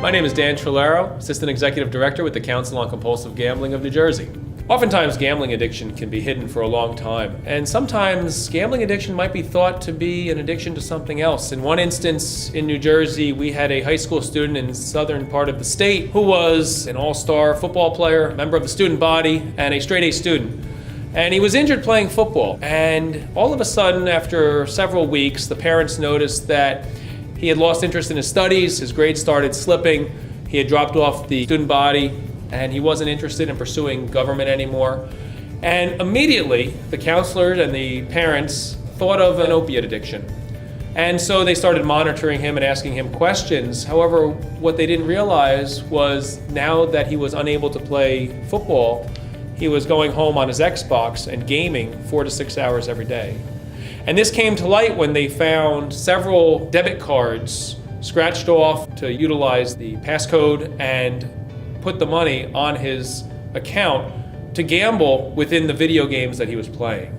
My name is Dan Trillero, Assistant Executive Director with the Council on Compulsive Gambling of New Jersey. Oftentimes, gambling addiction can be hidden for a long time, and sometimes gambling addiction might be thought to be an addiction to something else. In one instance in New Jersey, we had a high school student in the southern part of the state who was an all-star football player, member of the student body, and a straight-A student. And he was injured playing football, and all of a sudden, after several weeks, the parents noticed that he had lost interest in his studies, his grades started slipping, he had dropped off the student body, and he wasn't interested in pursuing government anymore. And immediately, the counselors and the parents thought of an opiate addiction. And so they started monitoring him and asking him questions. However, what they didn't realize was now that he was unable to play football, he was going home on his Xbox and gaming 4 to 6 hours every day. And this came to light when they found several debit cards scratched off to utilize the passcode and put the money on his account to gamble within the video games that he was playing.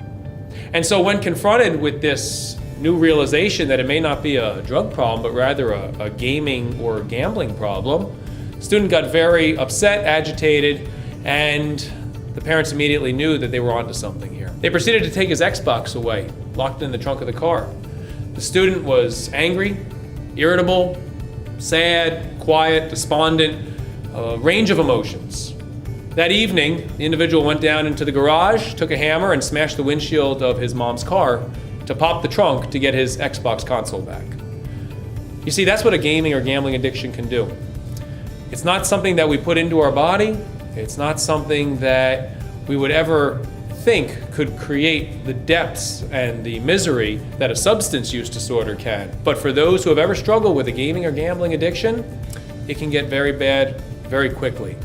And so when confronted with this new realization that it may not be a drug problem, but rather a gaming or gambling problem, the student got very upset, agitated, and the parents immediately knew that they were onto something here. They proceeded to take his Xbox away, locked it in the trunk of the car. The student was angry, irritable, sad, quiet, despondent, a range of emotions. That evening, the individual went down into the garage, took a hammer, and smashed the windshield of his mom's car to pop the trunk to get his Xbox console back. You see, that's what a gaming or gambling addiction can do. It's not something that we put into our body. It's not something that we would ever think could create the depths and the misery that a substance use disorder can. But for those who have ever struggled with a gaming or gambling addiction, it can get very bad very quickly.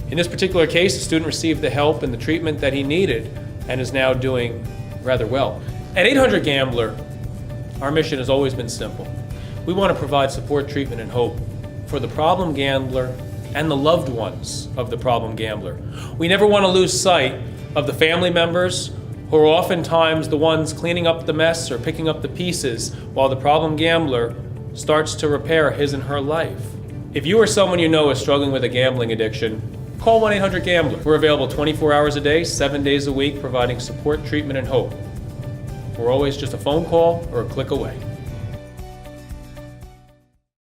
In this particular case, the student received the help and the treatment that he needed and is now doing rather well. At 800 Gambler, our mission has always been simple. We want to provide support, treatment, and hope for the problem gambler and the loved ones of the problem gambler. We never want to lose sight of the family members who are oftentimes the ones cleaning up the mess or picking up the pieces while the problem gambler starts to repair his and her life. If you or someone you know is struggling with a gambling addiction, call 1-800-GAMBLER. We're available 24 hours a day, 7 days a week, providing support, treatment, and hope. We're always just a phone call or a click away.